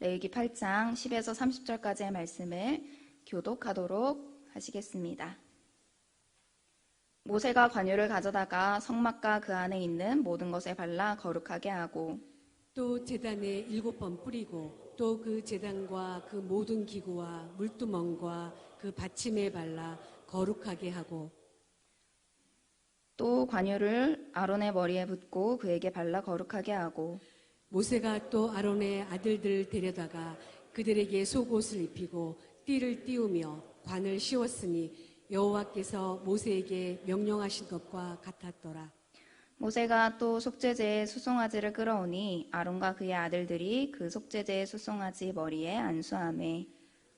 레위기 8장 10에서 30절까지의 말씀을 교독하도록 하시겠습니다. 모세가 관유를 가져다가 성막과 그 안에 있는 모든 것에 발라 거룩하게 하고 또 제단에 7번 뿌리고 또 그 제단과 그 모든 기구와 물두멍과 그 받침에 발라 거룩하게 하고 또 관유를 아론의 머리에 붓고 그에게 발라 거룩하게 하고 모세가 또 아론의 아들들을 데려다가 그들에게 속옷을 입히고 띠를 띄우며 관을 씌웠으니 여호와께서 모세에게 명령하신 것과 같았더라. 모세가 또 속죄제의 수송아지를 끌어오니 아론과 그의 아들들이 그 속죄제의 수송아지 머리에 안수하매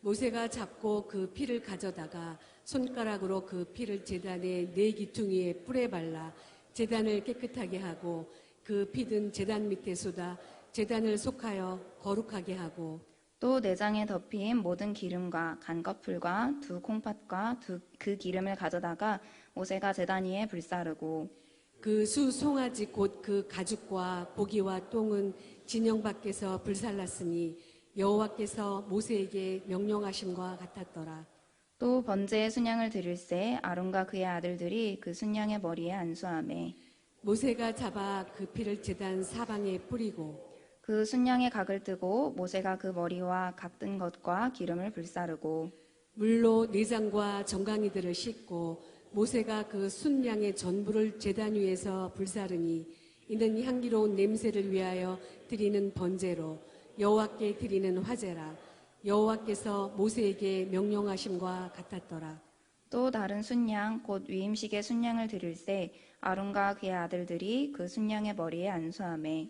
모세가 잡고 그 피를 가져다가 손가락으로 그 피를 제단의 4기퉁이에 뿔에 발라 제단을 깨끗하게 하고 그 피든 제단 밑에 쏟아 제단을 속하여 거룩하게 하고 또 내장에 덮인 모든 기름과 간꺼풀과 2 콩팥과 그 기름을 가져다가 모세가 제단 위에 불사르고 그 수송아지 곧 그 가죽과 고기와 똥은 진영 밖에서 불살랐으니 여호와께서 모세에게 명령하심과 같았더라. 또 번제의 순양을 드릴새 아론과 그의 아들들이 그 순양의 머리에 안수하매 모세가 잡아 그 피를 제단 사방에 뿌리고 그 순양의 각을 뜨고 모세가 그 머리와 각 뜬 것과 기름을 불사르고 물로 내장과 정강이들을 씻고 모세가 그 순양의 전부를 제단 위에서 불사르니 이는 향기로운 냄새를 위하여 드리는 번제로 여호와께 드리는 화제라. 여호와께서 모세에게 명령하심과 같았더라. 또 다른 순양 곧 위임식의 순양을 드릴새 아론과 그의 아들들이 그 순양의 머리에 안수하매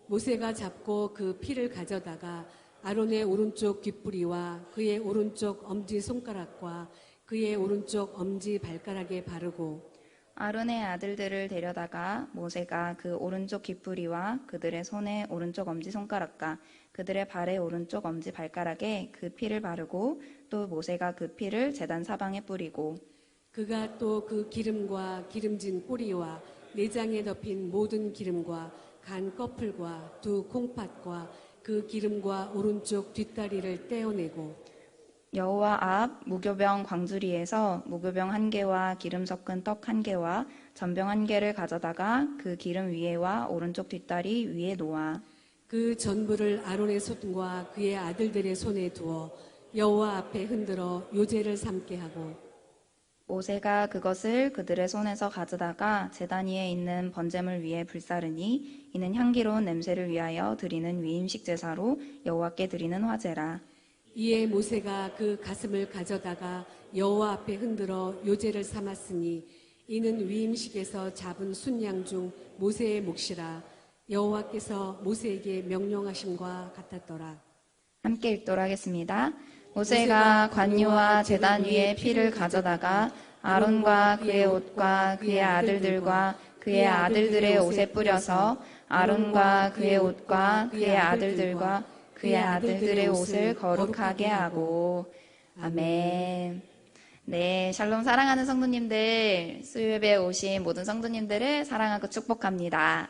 모세가 잡고 그 피를 가져다가 아론의 오른쪽 귓뿌리와 그의 오른쪽 엄지손가락과 그의 오른쪽 엄지 발가락에 바르고 아론의 아들들을 데려다가 모세가 그 오른쪽 귓뿌리와 그들의 손의 오른쪽 엄지손가락과 그들의 발의 오른쪽 엄지 발가락에 그 피를 바르고 또 모세가 그 피를 제단 사방에 뿌리고 그가 또 그 기름과 기름진 꼬리와 내장에 덮인 모든 기름과 간 꺼풀과 2 콩팥과 그 기름과 오른쪽 뒷다리를 떼어내고 여호와 앞 무교병 광주리에서 무교병 1개와 기름 섞은 떡 1개와 전병 1개를 가져다가 그 기름 위에와 오른쪽 뒷다리 위에 놓아 그 전부를 아론의 손과 그의 아들들의 손에 두어 여호와 앞에 흔들어 요제를 삼게 하고 모세가 그것을 그들의 손에서 가져다가 제단 위에 있는 번제물 위에 불사르니 이는 향기로운 냄새를 위하여 드리는 위임식 제사로 여호와께 드리는 화제라. 이에 모세가 그 가슴을 가져다가 여호와 앞에 흔들어 요제를 삼았으니 이는 위임식에서 잡은 순양 중 모세의 몫이라. 여호와께서 모세에게 명령하심과 같았더라. 함께 읽도록 하겠습니다. 모세가 관유와 제단 위에 피를 가져다가 아론과 그의 옷과 그의 아들들과 그의 아들들의 옷에 뿌려서 아론과 그의 옷과 그의 아들들과 그의 아들들의 옷을 거룩하게 하고 아멘. 네, 샬롬 사랑하는 성도님들, 수요예배에 오신 모든 성도님들을 사랑하고 축복합니다.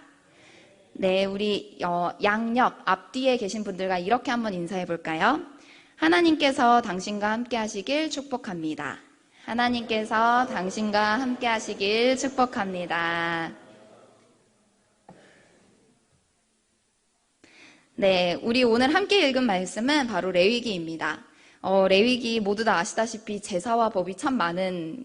네, 우리 양옆 앞뒤에 계신 분들과 이렇게 한번 인사해 볼까요? 하나님께서 당신과 함께 하시길 축복합니다. 하나님께서 당신과 함께 하시길 축복합니다. 네, 우리 오늘 함께 읽은 말씀은 바로 레위기입니다. 레위기 모두 다 아시다시피 제사와 법이 참 많은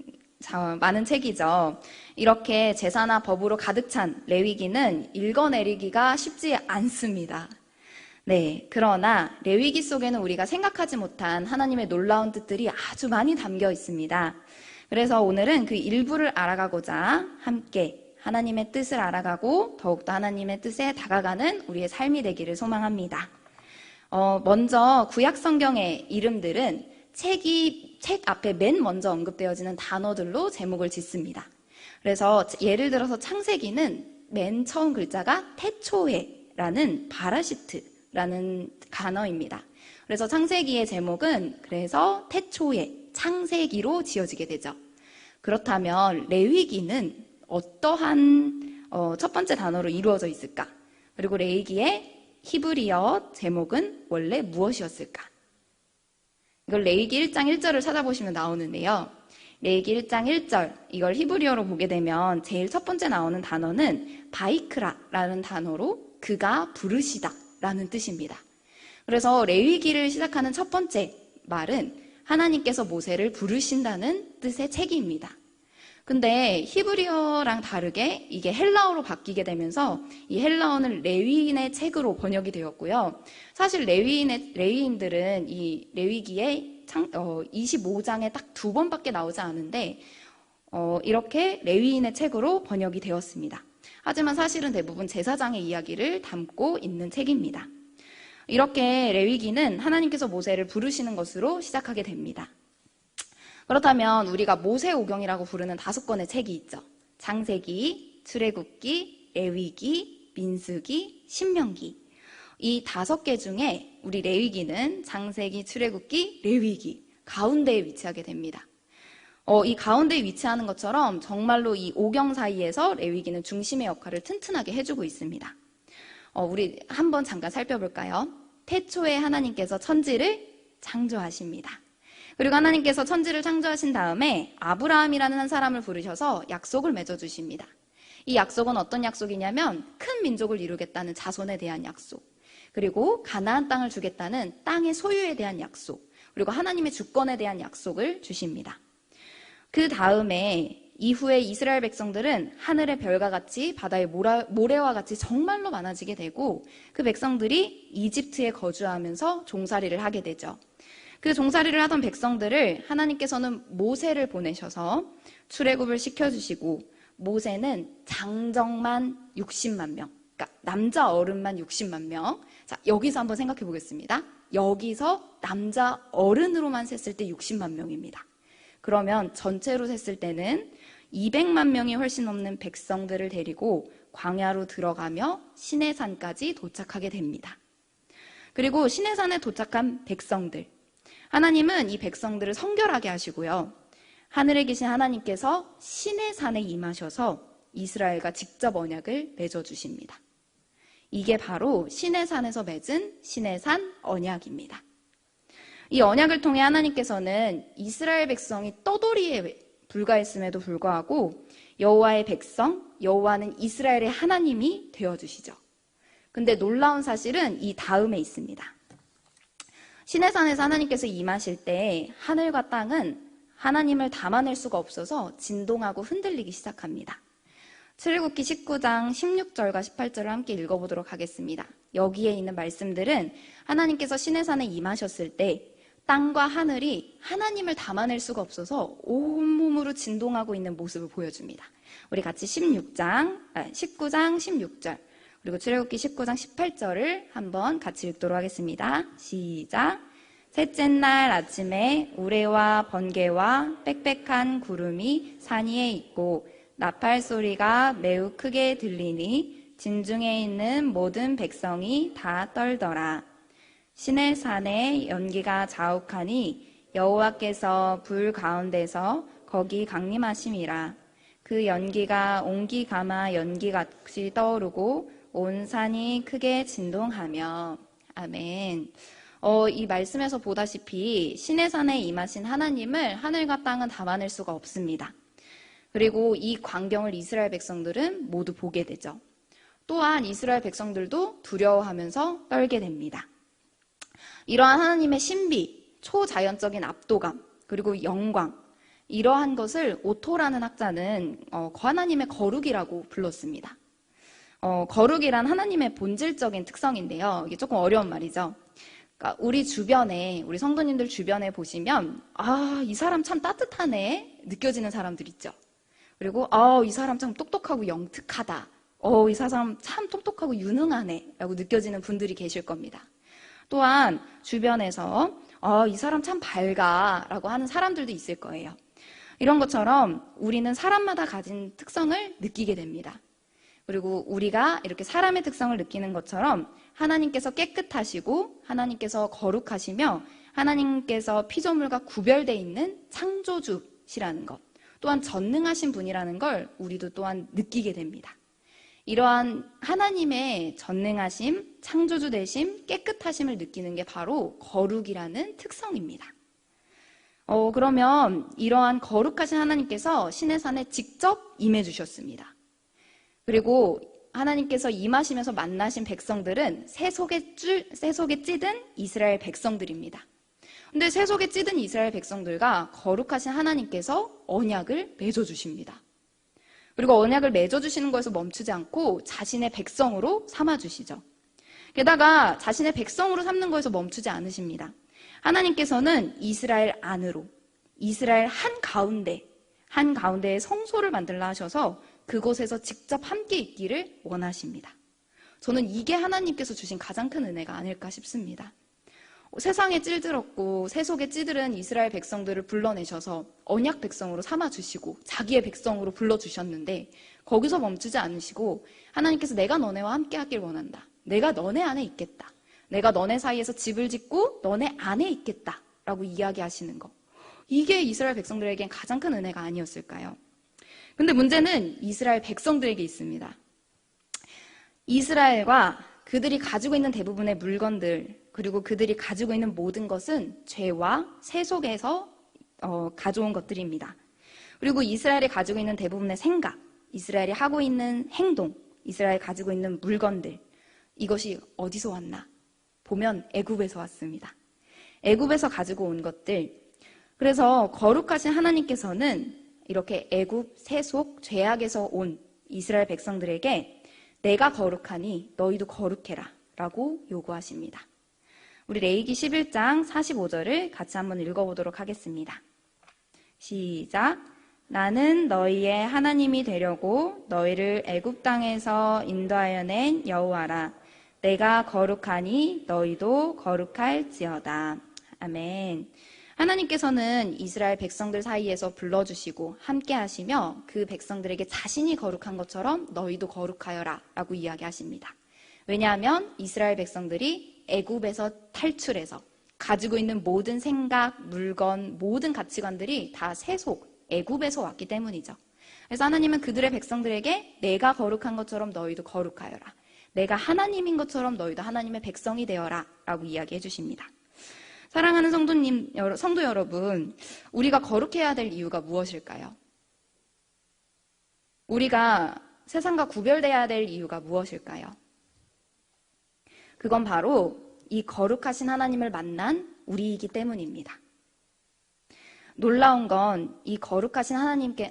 책이죠. 이렇게 제사나 법으로 가득 찬 레위기는 읽어내리기가 쉽지 않습니다. 네, 그러나 레위기 속에는 우리가 생각하지 못한 하나님의 놀라운 뜻들이 아주 많이 담겨 있습니다. 그래서 오늘은 그 일부를 알아가고자 함께 하나님의 뜻을 알아가고 더욱더 하나님의 뜻에 다가가는 우리의 삶이 되기를 소망합니다. 먼저 구약 성경의 이름들은 책 앞에 맨 먼저 언급되어지는 단어들로 제목을 짓습니다. 그래서 예를 들어서 창세기는 맨 처음 글자가 태초에라는 바라시트라는 단어입니다. 그래서 창세기의 제목은 그래서 태초에 창세기로 지어지게 되죠. 그렇다면 레위기는 어떠한 첫 번째 단어로 이루어져 있을까? 그리고 레위기에 히브리어 제목은 원래 무엇이었을까? 이걸 레위기 1장 1절을 찾아보시면 나오는데요. 레위기 1장 1절, 이걸 히브리어로 보게 되면 제일 첫 번째 나오는 단어는 바이크라라는 단어로 그가 부르시다 라는 뜻입니다. 그래서 레위기를 시작하는 첫 번째 말은 하나님께서 모세를 부르신다는 뜻의 책입니다. 근데 히브리어랑 다르게 이게 헬라어로 바뀌게 되면서 이 헬라어는 레위인의 책으로 번역이 되었고요. 사실 레위인들은 이 레위기에 25장에 딱 2번밖에 나오지 않은데 이렇게 레위인의 책으로 번역이 되었습니다. 하지만 사실은 대부분 제사장의 이야기를 담고 있는 책입니다. 이렇게 레위기는 하나님께서 모세를 부르시는 것으로 시작하게 됩니다. 그렇다면 우리가 모세오경이라고 부르는 5권의 책이 있죠. 창세기, 출애굽기, 레위기, 민수기, 신명기. 이 5개 중에 우리 레위기는 창세기, 출애굽기, 레위기 가운데에 위치하게 됩니다. 이 가운데에 위치하는 것처럼 정말로 이 오경 사이에서 레위기는 중심의 역할을 튼튼하게 해주고 있습니다. 우리 한번 잠깐 살펴볼까요? 태초에 하나님께서 천지를 창조하십니다. 그리고 하나님께서 천지를 창조하신 다음에 아브라함이라는 한 사람을 부르셔서 약속을 맺어주십니다. 이 약속은 어떤 약속이냐면 큰 민족을 이루겠다는 자손에 대한 약속, 그리고 가나안 땅을 주겠다는 땅의 소유에 대한 약속, 그리고 하나님의 주권에 대한 약속을 주십니다. 그 다음에 이후에 이스라엘 백성들은 하늘의 별과 같이 바다의 모래와 같이 정말로 많아지게 되고 그 백성들이 이집트에 거주하면서 종살이를 하게 되죠. 그 종살이를 하던 백성들을 하나님께서는 모세를 보내셔서 출애굽을 시켜주시고 모세는 장정만 60만 명, 그러니까 남자 어른만 60만 명. 자, 여기서 한번 생각해 보겠습니다. 여기서 남자 어른으로만 셌을 때 60만 명입니다. 그러면 전체로 셌을 때는 200만 명이 훨씬 넘는 백성들을 데리고 광야로 들어가며 시내산까지 도착하게 됩니다. 그리고 시내산에 도착한 백성들, 하나님은 이 백성들을 성결하게 하시고요. 하늘에 계신 하나님께서 시내산에 임하셔서 이스라엘과 직접 언약을 맺어주십니다. 이게 바로 시내산에서 맺은 시내산 언약입니다. 이 언약을 통해 하나님께서는 이스라엘 백성이 떠돌이에 불과했음에도 불구하고 여호와의 백성, 여호와는 이스라엘의 하나님이 되어주시죠. 근데 놀라운 사실은 이 다음에 있습니다. 시내산에서 하나님께서 임하실 때 하늘과 땅은 하나님을 담아낼 수가 없어서 진동하고 흔들리기 시작합니다. 출애굽기 19장 16절과 18절을 함께 읽어보도록 하겠습니다. 여기에 있는 말씀들은 하나님께서 시내산에 임하셨을 때 땅과 하늘이 하나님을 담아낼 수가 없어서 온몸으로 진동하고 있는 모습을 보여줍니다. 우리 같이 19장 16절 그리고 출애굽기 19장 18절을 한번 같이 읽도록 하겠습니다. 시작. 셋째 날 아침에 우레와 번개와 빽빽한 구름이 산 위에 있고 나팔 소리가 매우 크게 들리니 진중에 있는 모든 백성이 다 떨더라. 시내산에 연기가 자욱하니 여호와께서 불 가운데서 거기 강림하심이라. 그 연기가 옹기 가마 연기같이 떠오르고 온 산이 크게 진동하며. 아멘. 이 말씀에서 보다시피 시내산에 임하신 하나님을 하늘과 땅은 담아낼 수가 없습니다. 그리고 이 광경을 이스라엘 백성들은 모두 보게 되죠. 또한 이스라엘 백성들도 두려워하면서 떨게 됩니다. 이러한 하나님의 신비, 초자연적인 압도감, 그리고 영광, 이러한 것을 오토라는 학자는 하나님의 거룩이라고 불렀습니다. 거룩이란 하나님의 본질적인 특성인데요. 이게 조금 어려운 말이죠. 그러니까 우리 주변에, 우리 성도님들 주변에 보시면 이 사람 참 따뜻하네 느껴지는 사람들 있죠. 그리고 이 사람 참 똑똑하고 영특하다. 이 사람 참 똑똑하고 유능하네 라고 느껴지는 분들이 계실 겁니다. 또한 주변에서 이 사람 참 밝아 라고 하는 사람들도 있을 거예요. 이런 것처럼 우리는 사람마다 가진 특성을 느끼게 됩니다. 그리고 우리가 이렇게 사람의 특성을 느끼는 것처럼 하나님께서 깨끗하시고 하나님께서 거룩하시며 하나님께서 피조물과 구별되어 있는 창조주시라는 것, 또한 전능하신 분이라는 걸 우리도 또한 느끼게 됩니다. 이러한 하나님의 전능하심, 창조주 되심, 깨끗하심을 느끼는 게 바로 거룩이라는 특성입니다. 그러면 이러한 거룩하신 하나님께서 시내산에 직접 임해 주셨습니다. 그리고 하나님께서 임하시면서 만나신 백성들은 새 속에 찌든 이스라엘 백성들입니다. 근데 새 속에 찌든 이스라엘 백성들과 거룩하신 하나님께서 언약을 맺어주십니다. 그리고 언약을 맺어주시는 것에서 멈추지 않고 자신의 백성으로 삼아주시죠. 게다가 자신의 백성으로 삼는 것에서 멈추지 않으십니다. 하나님께서는 이스라엘 안으로, 이스라엘 한가운데에 성소를 만들라 하셔서 그곳에서 직접 함께 있기를 원하십니다. 저는 이게 하나님께서 주신 가장 큰 은혜가 아닐까 싶습니다. 세상에 찔들었고 새 속에 찌들은 이스라엘 백성들을 불러내셔서 언약 백성으로 삼아주시고 자기의 백성으로 불러주셨는데 거기서 멈추지 않으시고 하나님께서 내가 너네와 함께 하길 원한다. 내가 너네 안에 있겠다. 내가 너네 사이에서 집을 짓고 너네 안에 있겠다 라고 이야기하시는 거. 이게 이스라엘 백성들에겐 가장 큰 은혜가 아니었을까요? 근데 문제는 이스라엘 백성들에게 있습니다. 이스라엘과 그들이 가지고 있는 대부분의 물건들, 그리고 그들이 가지고 있는 모든 것은 죄와 새 속에서 가져온 것들입니다. 그리고 이스라엘이 가지고 있는 대부분의 생각, 이스라엘이 하고 있는 행동, 이스라엘이 가지고 있는 물건들, 이것이 어디서 왔나? 보면 애굽에서 왔습니다. 애굽에서 가지고 온 것들. 그래서 거룩하신 하나님께서는 이렇게 애굽, 새 속, 죄악에서 온 이스라엘 백성들에게 내가 거룩하니 너희도 거룩해라 라고 요구하십니다. 우리 레위기 11장 45절을 같이 한번 읽어보도록 하겠습니다. 시작. 나는 너희의 하나님이 되려고 너희를 애굽 땅에서 인도하여 낸 여호와라. 내가 거룩하니 너희도 거룩할지어다. 아멘. 하나님께서는 이스라엘 백성들 사이에서 불러주시고 함께 하시며 그 백성들에게 자신이 거룩한 것처럼 너희도 거룩하여라 라고 이야기하십니다. 왜냐하면 이스라엘 백성들이 애굽에서 탈출해서 가지고 있는 모든 생각, 물건, 모든 가치관들이 다 세속, 애굽에서 왔기 때문이죠. 그래서 하나님은 그들의 백성들에게 내가 거룩한 것처럼 너희도 거룩하여라. 내가 하나님인 것처럼 너희도 하나님의 백성이 되어라 라고 이야기해 주십니다. 사랑하는 성도 여러분, 우리가 거룩해야 될 이유가 무엇일까요? 우리가 세상과 구별돼야 될 이유가 무엇일까요? 그건 바로 이 거룩하신 하나님을 만난 우리이기 때문입니다. 놀라운 건 이 거룩하신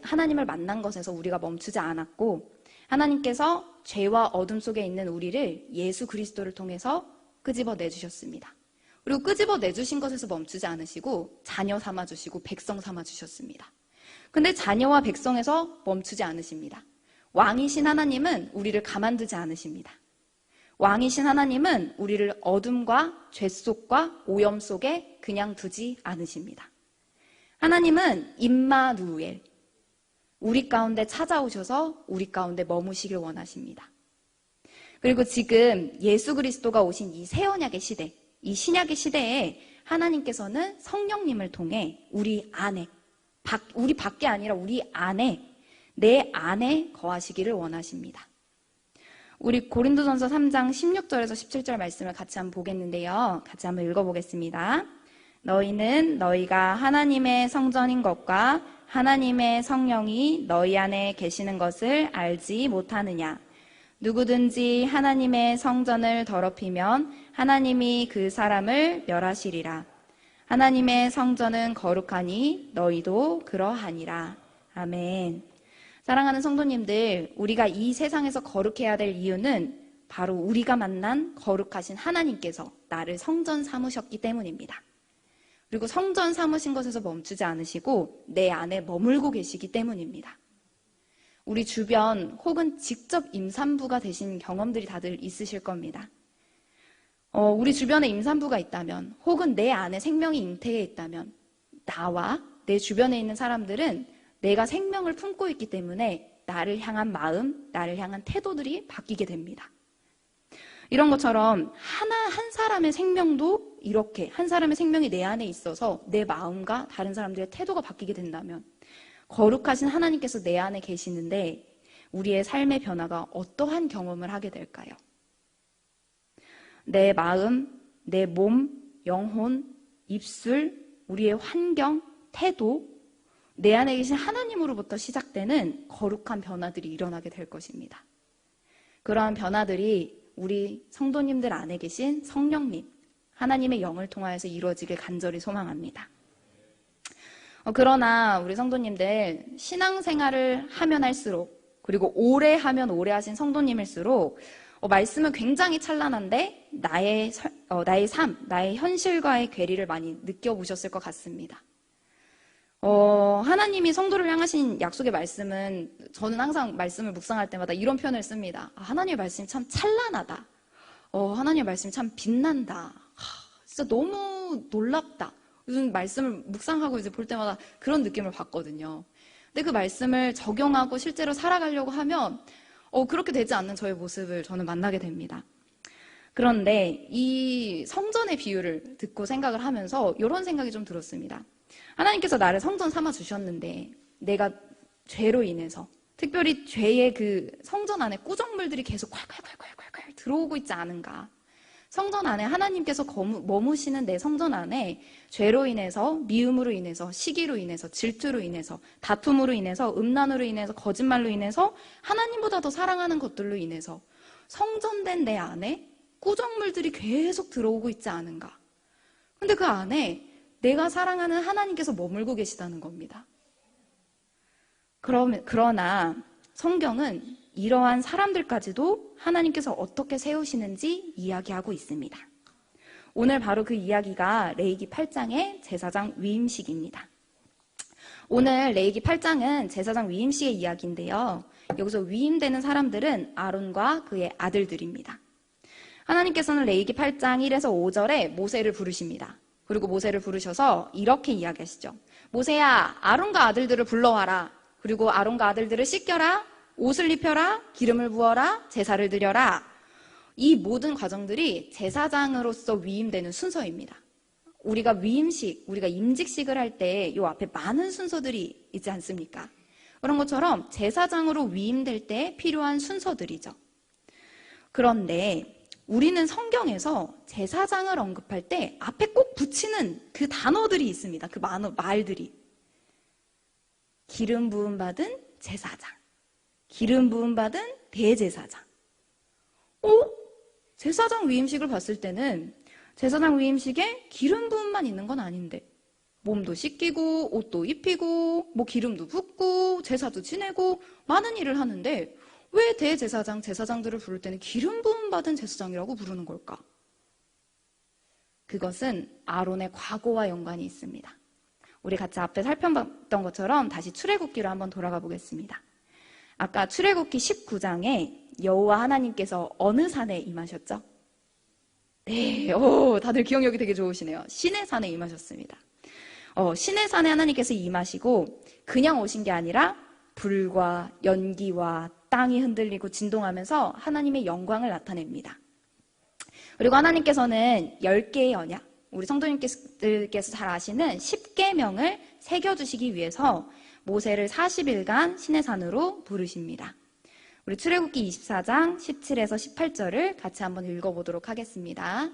하나님을 만난 것에서 우리가 멈추지 않았고 하나님께서 죄와 어둠 속에 있는 우리를 예수 그리스도를 통해서 끄집어 내주셨습니다. 그리고 끄집어 내주신 것에서 멈추지 않으시고 자녀 삼아주시고 백성 삼아주셨습니다. 근데 자녀와 백성에서 멈추지 않으십니다. 왕이신 하나님은 우리를 가만두지 않으십니다. 왕이신 하나님은 우리를 어둠과 죄 속과 오염 속에 그냥 두지 않으십니다. 하나님은 임마누엘, 우리 가운데 찾아오셔서 우리 가운데 머무시길 원하십니다. 그리고 지금 예수 그리스도가 오신 이 새 언약의 시대, 이 신약의 시대에 하나님께서는 성령님을 통해 우리 안에, 우리 밖에 아니라 우리 안에, 내 안에 거하시기를 원하십니다. 우리 고린도전서 3장 16절에서 17절 말씀을 같이 한번 보겠는데요. 같이 한번 읽어보겠습니다. 너희는 너희가 하나님의 성전인 것과 하나님의 성령이 너희 안에 계시는 것을 알지 못하느냐. 누구든지 하나님의 성전을 더럽히면 하나님이 그 사람을 멸하시리라. 하나님의 성전은 거룩하니 너희도 그러하니라. 아멘. 사랑하는 성도님들, 우리가 이 세상에서 거룩해야 될 이유는 바로 우리가 만난 거룩하신 하나님께서 나를 성전 삼으셨기 때문입니다. 그리고 성전 삼으신 것에서 멈추지 않으시고 내 안에 머물고 계시기 때문입니다. 우리 주변 혹은 직접 임산부가 되신 경험들이 다들 있으실 겁니다. 우리 주변에 임산부가 있다면 혹은 내 안에 생명이 잉태해 있다면 나와 내 주변에 있는 사람들은 내가 생명을 품고 있기 때문에 나를 향한 마음, 나를 향한 태도들이 바뀌게 됩니다. 이런 것처럼 한 사람의 생명도 이렇게 한 사람의 생명이 내 안에 있어서 내 마음과 다른 사람들의 태도가 바뀌게 된다면 거룩하신 하나님께서 내 안에 계시는데 우리의 삶의 변화가 어떠한 경험을 하게 될까요? 내 마음, 내 몸, 영혼, 입술, 우리의 환경, 태도, 내 안에 계신 하나님으로부터 시작되는 거룩한 변화들이 일어나게 될 것입니다. 그러한 변화들이 우리 성도님들 안에 계신 성령님, 하나님의 영을 통하여서 이루어지길 간절히 소망합니다. 그러나 우리 성도님들 신앙생활을 하면 할수록, 그리고 오래 하면 오래 하신 성도님일수록 말씀은 굉장히 찬란한데 나의 삶, 나의 현실과의 괴리를 많이 느껴보셨을 것 같습니다. 하나님이 성도를 향하신 약속의 말씀은 저는 항상 말씀을 묵상할 때마다 이런 표현을 씁니다. 하나님의 말씀이 참 찬란하다. 하나님의 말씀이 참 빛난다. 진짜 너무 놀랍다. 요즘 말씀을 묵상하고 이제 볼 때마다 그런 느낌을 받거든요. 근데 그 말씀을 적용하고 실제로 살아가려고 하면 그렇게 되지 않는 저의 모습을 저는 만나게 됩니다. 그런데 이 성전의 비유를 듣고 생각을 하면서 이런 생각이 좀 들었습니다. 하나님께서 나를 성전 삼아 주셨는데 내가 죄로 인해서, 특별히 죄의 그 성전 안에 꾸정물들이 계속 콸콸콸콸콸 들어오고 있지 않은가. 성전 안에 하나님께서 머무시는 내 성전 안에 죄로 인해서, 미움으로 인해서, 시기로 인해서, 질투로 인해서, 다툼으로 인해서, 음란으로 인해서, 거짓말로 인해서, 하나님보다 더 사랑하는 것들로 인해서 성전된 내 안에 꾸정물들이 계속 들어오고 있지 않은가. 근데 그 안에 내가 사랑하는 하나님께서 머물고 계시다는 겁니다. 그러나 성경은 이러한 사람들까지도 하나님께서 어떻게 세우시는지 이야기하고 있습니다. 오늘 바로 그 이야기가 레위기 8장의 제사장 위임식입니다. 오늘 레위기 8장은 제사장 위임식의 이야기인데요. 여기서 위임되는 사람들은 아론과 그의 아들들입니다. 하나님께서는 레위기 8장 1에서 5절에 모세를 부르십니다. 그리고 모세를 부르셔서 이렇게 이야기하시죠. 모세야, 아론과 아들들을 불러와라. 그리고 아론과 아들들을 씻겨라. 옷을 입혀라. 기름을 부어라. 제사를 드려라. 이 모든 과정들이 제사장으로서 위임되는 순서입니다. 우리가 위임식, 우리가 임직식을 할 때 이 앞에 많은 순서들이 있지 않습니까? 그런 것처럼 제사장으로 위임될 때 필요한 순서들이죠. 그런데 우리는 성경에서 제사장을 언급할 때 앞에 꼭 붙이는 그 단어들이 있습니다. 그 말들이. 기름 부음 받은 제사장, 기름 부음 받은 대제사장. 제사장 위임식을 봤을 때는 제사장 위임식에 기름 부음만 있는 건 아닌데 몸도 씻기고 옷도 입히고 뭐 기름도 붓고 제사도 지내고 많은 일을 하는데 왜 대제사장, 제사장들을 부를 때는 기름 부음 받은 제사장이라고 부르는 걸까? 그것은 아론의 과거와 연관이 있습니다. 우리 같이 앞에 살펴봤던 것처럼 다시 출애굽기로 한번 돌아가 보겠습니다. 아까 출애굽기 19장에 여호와 하나님께서 어느 산에 임하셨죠? 네, 다들 기억력이 되게 좋으시네요. 시내산에 임하셨습니다. 시내산에 하나님께서 임하시고 그냥 오신 게 아니라 불과 연기와 땅이 흔들리고 진동하면서 하나님의 영광을 나타냅니다. 그리고 하나님께서는 10개의 언약, 우리 성도님들께서 잘 아시는 10계명을 새겨주시기 위해서 모세를 40일간 시내산으로 부르십니다. 우리 출애굽기 24장 17에서 18절을 같이 한번 읽어보도록 하겠습니다.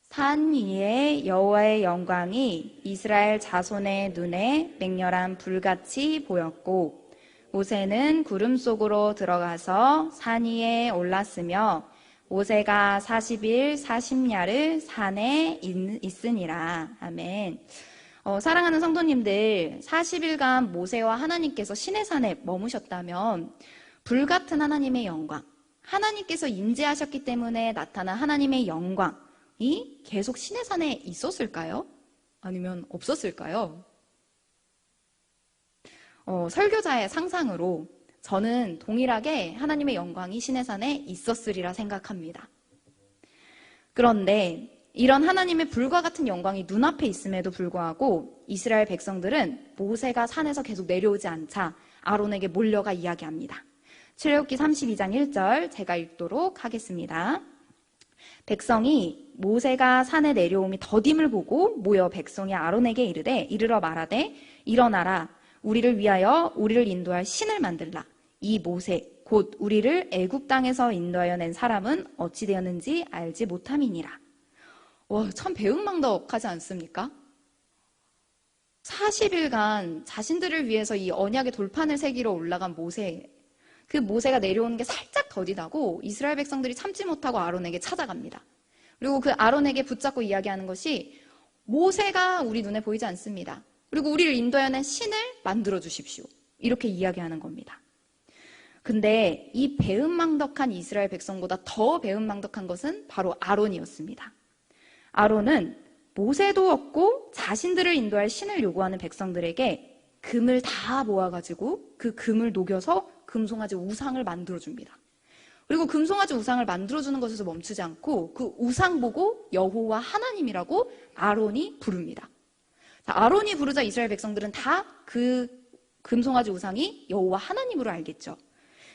산 위에 여호와의 영광이 이스라엘 자손의 눈에 맹렬한 불같이 보였고 모세는 구름 속으로 들어가서 산 위에 올랐으며 모세가 40일 40야를 산에 있으니라. 아멘. 사랑하는 성도님들, 40일간 모세와 하나님께서 시내산에 머무셨다면 불같은 하나님의 영광, 하나님께서 임재하셨기 때문에 나타난 하나님의 영광이 계속 시내산에 있었을까요? 아니면 없었을까요? 설교자의 상상으로 저는 동일하게 하나님의 영광이 시내산에 있었으리라 생각합니다. 그런데 이런 하나님의 불과 같은 영광이 눈앞에 있음에도 불구하고 이스라엘 백성들은 모세가 산에서 계속 내려오지 않자 아론에게 몰려가 이야기합니다. 출애굽기 32장 1절 제가 읽도록 하겠습니다. 백성이 모세가 산에 내려옴이 더딤을 보고 모여 백성이 아론에게 이르러 말하되 일어나라 우리를 위하여 우리를 인도할 신을 만들라 이 모세 곧 우리를 애굽 땅에서 인도하여 낸 사람은 어찌 되었는지 알지 못함이니라. 와, 참 배은망덕하지 않습니까? 40일간 자신들을 위해서 이 언약의 돌판을 새기러 올라간 모세, 그 모세가 내려오는 게 살짝 더디다고 이스라엘 백성들이 참지 못하고 아론에게 찾아갑니다. 그리고 그 아론에게 붙잡고 이야기하는 것이 모세가 우리 눈에 보이지 않습니다. 그리고 우리를 인도하는 신을 만들어 주십시오. 이렇게 이야기하는 겁니다. 근데 이 배은망덕한 이스라엘 백성보다 더 배은망덕한 것은 바로 아론이었습니다. 아론은 모세도 없고 자신들을 인도할 신을 요구하는 백성들에게 금을 다 모아가지고 그 금을 녹여서 금송아지 우상을 만들어줍니다. 그리고 금송아지 우상을 만들어주는 것에서 멈추지 않고 그 우상 보고 여호와 하나님이라고 아론이 부릅니다. 아론이 부르자 이스라엘 백성들은 다 그 금송아지 우상이 여호와 하나님으로 알겠죠.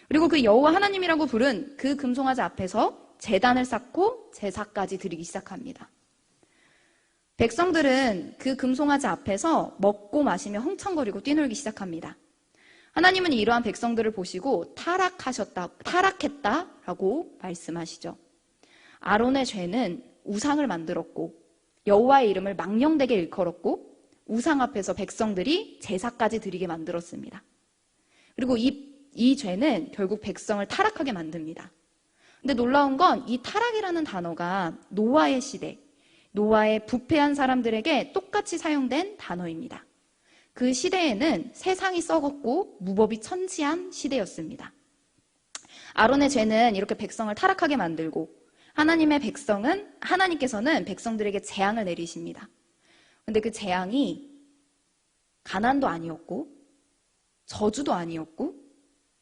그리고 그 여호와 하나님이라고 부른 그 금송아지 앞에서 제단을 쌓고 제사까지 드리기 시작합니다. 백성들은 그 금송아지 앞에서 먹고 마시며 흥청거리고 뛰놀기 시작합니다. 하나님은 이러한 백성들을 보시고 타락했다라고 말씀하시죠. 아론의 죄는 우상을 만들었고 여호와의 이름을 망령되게 일컬었고 우상 앞에서 백성들이 제사까지 드리게 만들었습니다. 그리고 이 죄는 결국 백성을 타락하게 만듭니다. 근데 놀라운 건 이 타락이라는 단어가 노아의 시대, 노아의 부패한 사람들에게 똑같이 사용된 단어입니다. 그 시대에는 세상이 썩었고 무법이 천지한 시대였습니다. 아론의 죄는 이렇게 백성을 타락하게 만들고 하나님께서는 백성들에게 재앙을 내리십니다. 근데 그 재앙이 가난도 아니었고 저주도 아니었고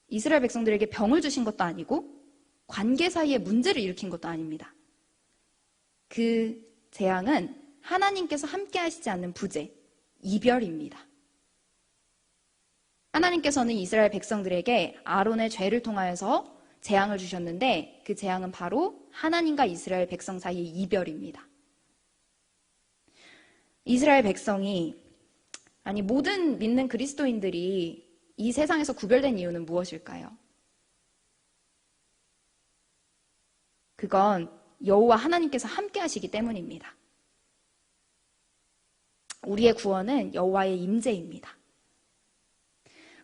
이스라엘 백성들에게 병을 주신 것도 아니고 관계 사이에 문제를 일으킨 것도 아닙니다. 그 재앙은 하나님께서 함께 하시지 않는 부재, 이별입니다. 하나님께서는 이스라엘 백성들에게 아론의 죄를 통하여서 재앙을 주셨는데 그 재앙은 바로 하나님과 이스라엘 백성 사이의 이별입니다. 이스라엘 백성이, 모든 믿는 그리스도인들이 이 세상에서 구별된 이유는 무엇일까요? 그건 여호와 하나님께서 함께 하시기 때문입니다. 우리의 구원은 여호와의 임재입니다.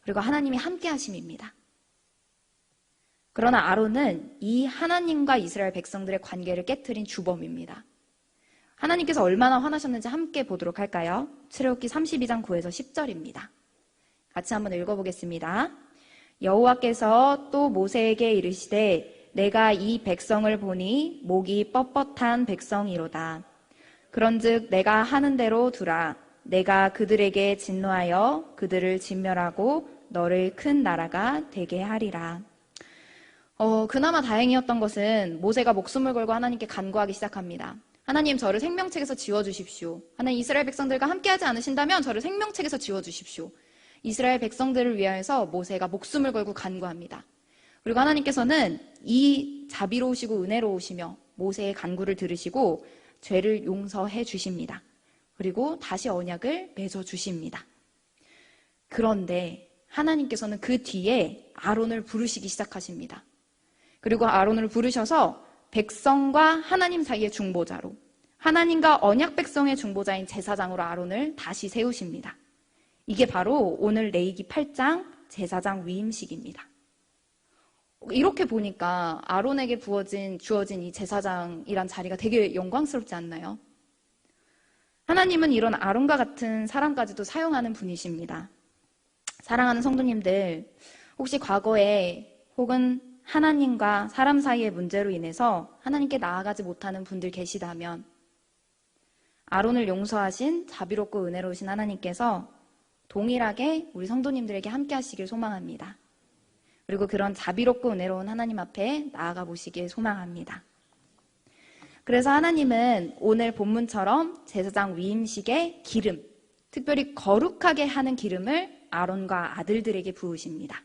그리고 하나님이 함께 하심입니다. 그러나 아론은 이 하나님과 이스라엘 백성들의 관계를 깨트린 주범입니다. 하나님께서 얼마나 화나셨는지 함께 보도록 할까요? 출애굽기 32장 9에서 10절입니다. 같이 한번 읽어보겠습니다. 여호와께서 또 모세에게 이르시되 내가 이 백성을 보니 목이 뻣뻣한 백성이로다. 그런즉 내가 하는 대로 두라. 내가 그들에게 진노하여 그들을 진멸하고 너를 큰 나라가 되게 하리라. 그나마 다행이었던 것은 모세가 목숨을 걸고 하나님께 간구하기 시작합니다. 하나님, 저를 생명책에서 지워주십시오. 하나님, 이스라엘 백성들과 함께하지 않으신다면 저를 생명책에서 지워주십시오. 이스라엘 백성들을 위하여서 모세가 목숨을 걸고 간구합니다. 그리고 하나님께서는 이 자비로우시고 은혜로우시며 모세의 간구를 들으시고 죄를 용서해 주십니다. 그리고 다시 언약을 맺어 주십니다. 그런데 하나님께서는 그 뒤에 아론을 부르시기 시작하십니다. 그리고 아론을 부르셔서 백성과 하나님 사이의 중보자로, 하나님과 언약 백성의 중보자인 제사장으로 아론을 다시 세우십니다. 이게 바로 오늘 레위기 8장 제사장 위임식입니다. 이렇게 보니까 아론에게 주어진 이 제사장이란 자리가 되게 영광스럽지 않나요? 하나님은 이런 아론과 같은 사람까지도 사용하는 분이십니다. 사랑하는 성도님들, 혹시 과거에 혹은 하나님과 사람 사이의 문제로 인해서 하나님께 나아가지 못하는 분들 계시다면 아론을 용서하신 자비롭고 은혜로우신 하나님께서 동일하게 우리 성도님들에게 함께 하시길 소망합니다. 그리고 그런 자비롭고 은혜로운 하나님 앞에 나아가 보시길 소망합니다. 그래서 하나님은 오늘 본문처럼 제사장 위임식의 기름, 특별히 거룩하게 하는 기름을 아론과 아들들에게 부으십니다.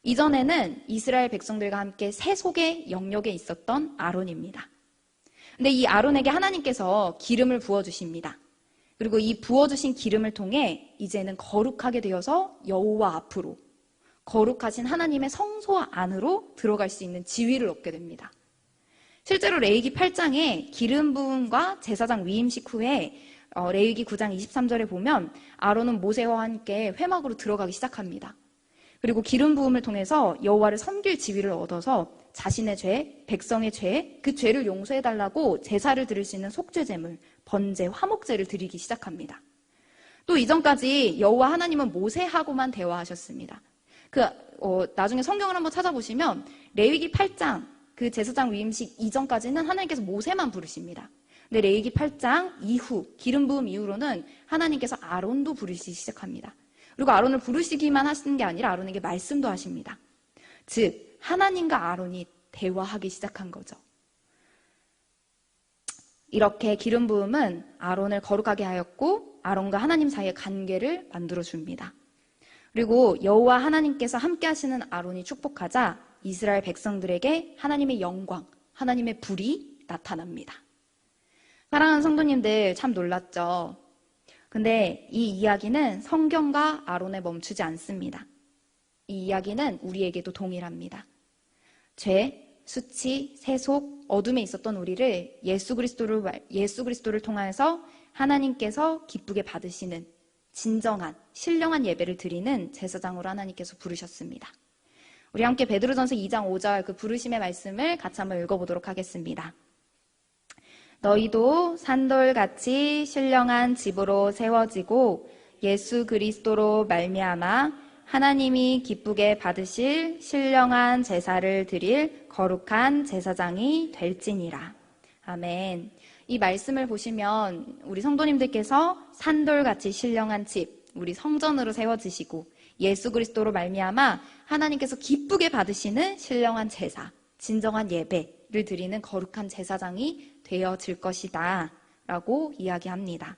이전에는 이스라엘 백성들과 함께 세속의 영역에 있었던 아론입니다. 근데 이 아론에게 하나님께서 기름을 부어주십니다. 그리고 이 부어주신 기름을 통해 이제는 거룩하게 되어서 여호와 앞으로, 거룩하신 하나님의 성소 안으로 들어갈 수 있는 지위를 얻게 됩니다. 실제로 레위기 8장에 기름 부음과 제사장 위임식 후에 레위기 9장 23절에 보면 아론은 모세와 함께 회막으로 들어가기 시작합니다. 그리고 기름 부음을 통해서 여호와를 섬길 지위를 얻어서 자신의 죄, 백성의 죄, 그 죄를 용서해달라고 제사를 드릴 수 있는 속죄제물, 번제, 화목제를 드리기 시작합니다. 또 이전까지 여호와 하나님은 모세하고만 대화하셨습니다. 나중에 성경을 한번 찾아보시면 레위기 8장 그 제사장 위임식 이전까지는 하나님께서 모세만 부르십니다. 근데 레위기 8장 이후, 기름 부음 이후로는 하나님께서 아론도 부르시기 시작합니다. 그리고 아론을 부르시기만 하시는 게 아니라 아론에게 말씀도 하십니다. 즉 하나님과 아론이 대화하기 시작한 거죠. 이렇게 기름 부음은 아론을 거룩하게 하였고 아론과 하나님 사이의 관계를 만들어줍니다. 그리고 여호와 하나님께서 함께 하시는 아론이 축복하자 이스라엘 백성들에게 하나님의 영광, 하나님의 불이 나타납니다. 사랑하는 성도님들 참 놀랐죠? 근데 이 이야기는 성경과 아론에 멈추지 않습니다. 이 이야기는 우리에게도 동일합니다. 죄, 수치, 세속, 어둠에 있었던 우리를 예수 그리스도를 통해서 하나님께서 기쁘게 받으시는 진정한, 신령한 예배를 드리는 제사장으로 하나님께서 부르셨습니다. 우리 함께 베드로전서 2장 5절 그 부르심의 말씀을 같이 한번 읽어보도록 하겠습니다. 너희도 산돌같이 신령한 집으로 세워지고 예수 그리스도로 말미암아 하나님이 기쁘게 받으실 신령한 제사를 드릴 거룩한 제사장이 될지니라. 아멘. 이 말씀을 보시면 우리 성도님들께서 산돌같이 신령한 집, 우리 성전으로 세워지시고 예수 그리스도로 말미암아 하나님께서 기쁘게 받으시는 신령한 제사, 진정한 예배를 드리는 거룩한 제사장이 되어질 것이다 라고 이야기합니다.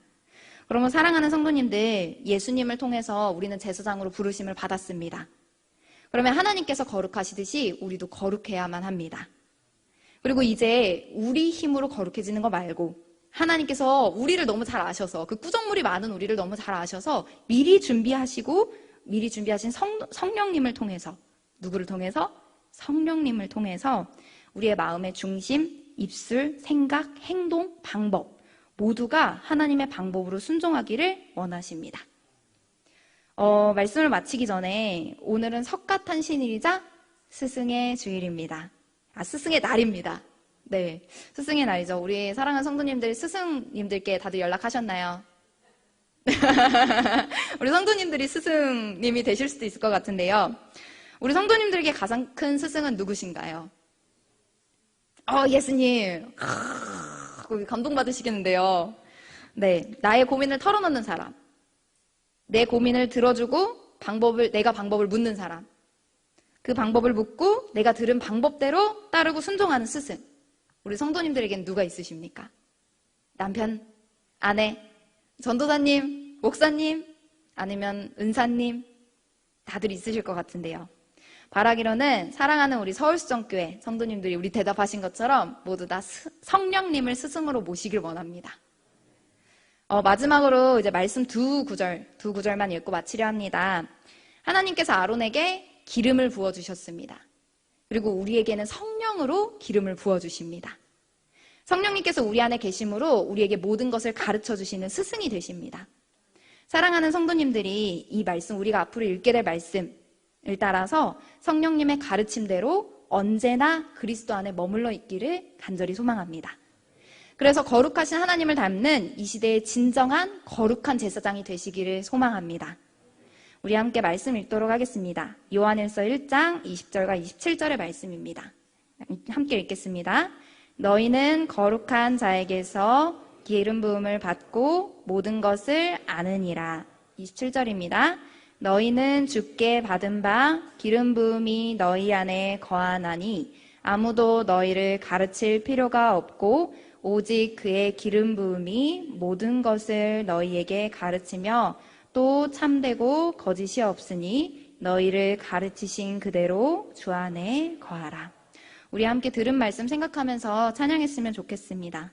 그러면 사랑하는 성도님들, 예수님을 통해서 우리는 제사장으로 부르심을 받았습니다. 그러면 하나님께서 거룩하시듯이 우리도 거룩해야만 합니다. 그리고 이제 우리 힘으로 거룩해지는 거 말고 하나님께서 우리를 너무 잘 아셔서 그 꾸정물이 많은 우리를 너무 잘 아셔서 미리 준비하신 성령님을 통해서 누구를 통해서? 성령님을 통해서 우리의 마음의 중심, 입술, 생각, 행동, 방법 모두가 하나님의 방법으로 순종하기를 원하십니다. 말씀을 마치기 전에 오늘은 석가탄신일이자 스승의 주일입니다. 스승의 날입니다. 네, 스승의 날이죠. 우리 사랑하는 성도님들, 스승님들께 다들 연락하셨나요? 우리 성도님들이 스승님이 되실 수도 있을 것 같은데요. 우리 성도님들에게 가장 큰 스승은 누구신가요? 예수님. 감동받으시겠는데요. 네, 나의 고민을 털어놓는 사람. 내 고민을 들어주고 내가 방법을 묻는 사람. 그 방법을 묻고 내가 들은 방법대로 따르고 순종하는 스승. 우리 성도님들에겐 누가 있으십니까? 남편, 아내, 전도사님, 목사님, 아니면 은사님, 다들 있으실 것 같은데요. 바라기로는 사랑하는 우리 서울수정교회 성도님들이 우리 대답하신 것처럼 모두 다 성령님을 스승으로 모시길 원합니다. 마지막으로 이제 말씀 두 구절만 읽고 마치려 합니다. 하나님께서 아론에게 기름을 부어주셨습니다. 그리고 우리에게는 성령으로 기름을 부어주십니다. 성령님께서 우리 안에 계심으로 우리에게 모든 것을 가르쳐주시는 스승이 되십니다. 사랑하는 성도님들이 이 말씀, 우리가 앞으로 읽게 될 말씀을 따라서 성령님의 가르침대로 언제나 그리스도 안에 머물러 있기를 간절히 소망합니다. 그래서 거룩하신 하나님을 닮는 이 시대의 진정한 거룩한 제사장이 되시기를 소망합니다. 우리 함께 말씀 읽도록 하겠습니다. 요한일서 1장 20절과 27절의 말씀입니다. 함께 읽겠습니다. 너희는 거룩한 자에게서 기름 부음을 받고 모든 것을 아느니라. 27절입니다. 너희는 주께 받은 바 기름 부음이 너희 안에 거하나니 아무도 너희를 가르칠 필요가 없고 오직 그의 기름 부음이 모든 것을 너희에게 가르치며 또 참되고 거짓이 없으니 너희를 가르치신 그대로 주 안에 거하라. 우리 함께 들은 말씀 생각하면서 찬양했으면 좋겠습니다.